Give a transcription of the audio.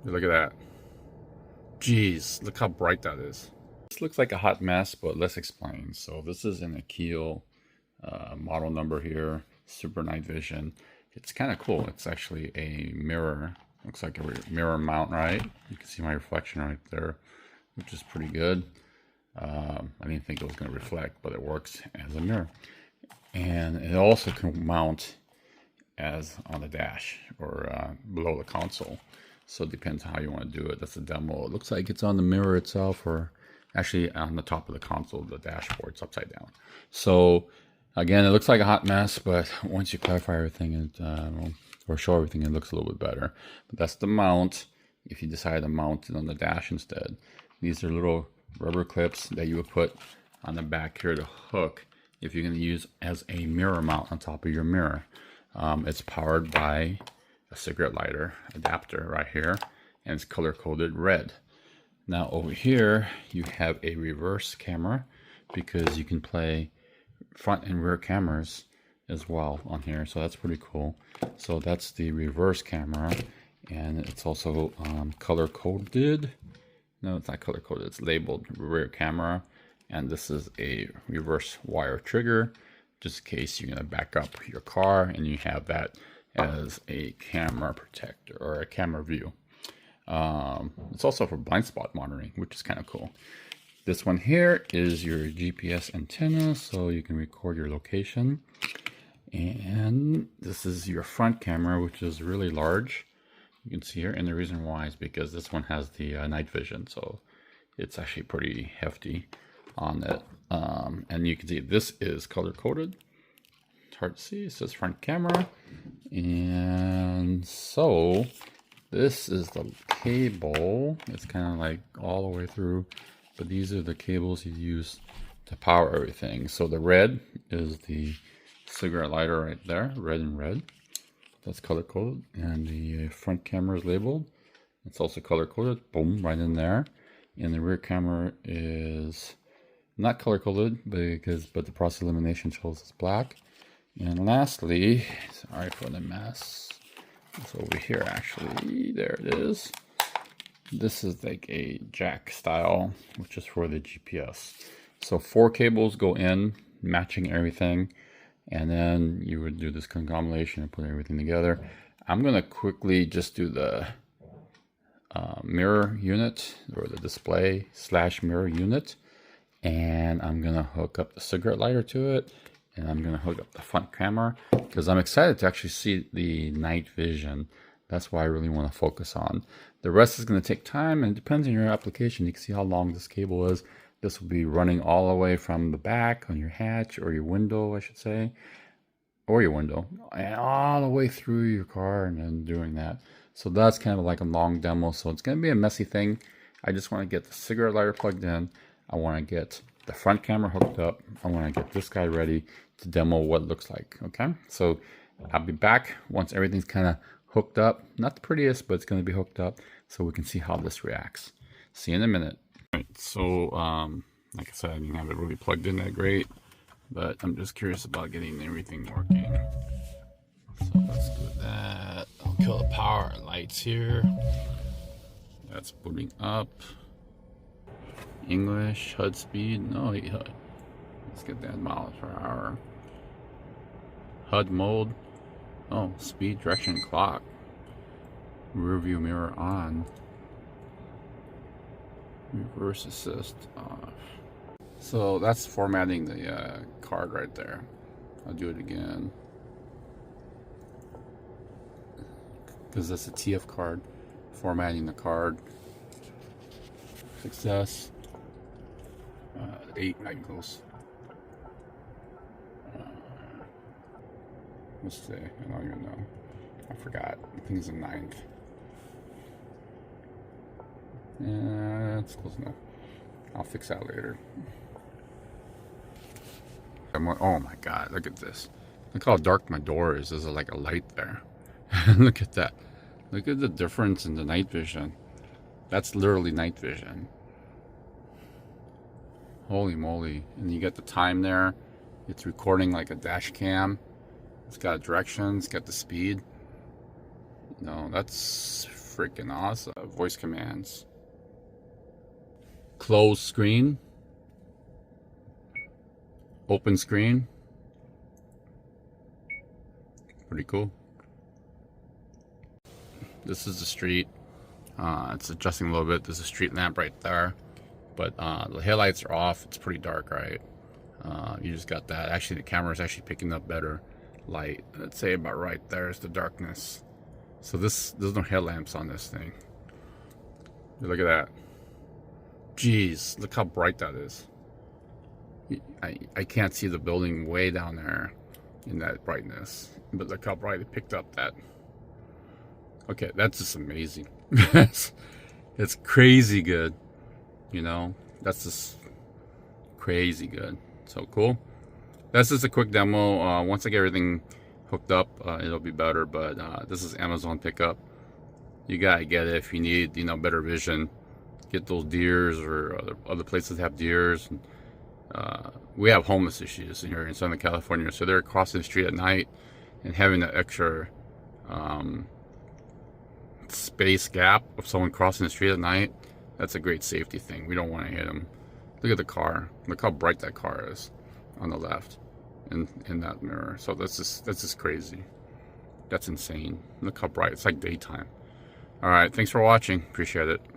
Look at that. Jeez, look how bright that is. This looks like a hot mess, but let's explain. So this is an Akeeyo model number here, Super Night Vision. It's kind of cool. It's actually a mirror. Looks like a mirror mount, right? You can see my reflection right there, which is pretty good. I didn't think it was going to reflect, but it works as a mirror. And it also can mount as on the dash or below the console. So it depends how you want to do it. That's a demo. It looks like it's on the mirror itself, or actually on the top of the console, the dashboard's upside down. So again, it looks like a hot mess, but once you clarify everything or show everything, it looks a little bit better. But that's the mount. If you decide to mount it on the dash instead, these are little rubber clips that you would put on the back here to hook if you're going to use as a mirror mount on top of your mirror. It's powered by a cigarette lighter adapter right here, and it's color coded red. Now over here you have a reverse camera, because you can play front and rear cameras as well on here, so that's pretty cool. So that's the reverse camera, and it's also color coded. No, it's not color coded, it's labeled rear camera. And this is a reverse wire trigger, just in case you're going to back up your car and you have that as a camera protector or a camera view. It's also for blind spot monitoring, which is kind of cool. This one here is your GPS antenna, so you can record your location. And this is your front camera, which is really large. You can see here, and the reason why is because this one has the night vision, so it's actually pretty hefty on it. And you can see this is color coded. It's hard to see. It says front camera. And so this is the cable. It's kind of like all the way through, but these are the cables you use to power everything. So the red is the cigarette lighter right there, red and red. That's color coded, and the front camera is labeled. It's also color coded, boom, right in there. And the rear camera is not color coded, but the process elimination shows it's black. And lastly, sorry for the mess, it's over here actually, there it is. This is like a jack style, which is for the GPS. So 4 cables go in, matching everything. And then you would do this conglomeration and put everything together. I'm going to quickly just do the mirror unit, or the display / mirror unit. And I'm going to hook up the cigarette lighter to it. And I'm going to hook up the front camera, because I'm excited to actually see the night vision. That's why I really want to focus on. The rest is going to take time, and it depends on your application. You can see how long this cable is. This will be running all the way from the back on your hatch, or your window, I should say, or your window, and all the way through your car, and then doing that. So that's kind of like a long demo. So it's going to be a messy thing. I just want to get the cigarette lighter plugged in. I want to get the front camera hooked up. I want to get this guy ready to demo what it looks like. Okay, so I'll be back once everything's kind of hooked up. Not the prettiest, but it's going to be hooked up, so we can see how this reacts. See you in a minute. Right, so like I said, I didn't have it really plugged in that great, but I'm just curious about getting everything working. So let's do that. I'll kill the power and lights here. That's booting up. English, HUD speed, no HUD. Let's get that miles per hour. HUD mode. Oh, speed, direction, clock. Rear view mirror on. Reverse assist off. So that's formatting the card right there. I'll do it again, because that's a TF card. Formatting the card. Success. 8 angles. What's today? I don't even know. I forgot. I think it's the 9th. Yeah, that's close enough. I'll fix that later. Oh my god, look at this. Look how dark my door is. There's like a light there. Look at that. Look at the difference in the night vision. That's literally night vision. Holy moly. And you get the time there. It's recording like a dash cam. It's got directions, it's got the speed. No, that's freaking awesome. Voice commands. Close screen. Open screen. Pretty cool. This is the street. It's adjusting a little bit. There's a street lamp right there, but the headlights are off. It's pretty dark, right? You just got that. Actually, the camera is actually picking up better light. Let's say about right there's the darkness. So there's no headlamps on this thing. Look at that. Jeez, look how bright that is. I can't see the building way down there in that brightness, but look how bright it picked up that. Okay, that's just amazing. It's crazy good, you know. That's just crazy good. So cool. That's just a quick demo. Once I get everything hooked up, it'll be better. But this is Amazon pickup. You gotta get it if you need, you know, better vision. Get those deers, or other places have deers. We have homeless issues here in Southern California, so they're crossing the street at night and having that extra space gap of someone crossing the street at night. That's a great safety thing. We don't want to hit them. Look at the car. Look how bright that car is on the left in that mirror. So that's just crazy. That's insane. Look how bright. It's like daytime. All right, thanks for watching. Appreciate it.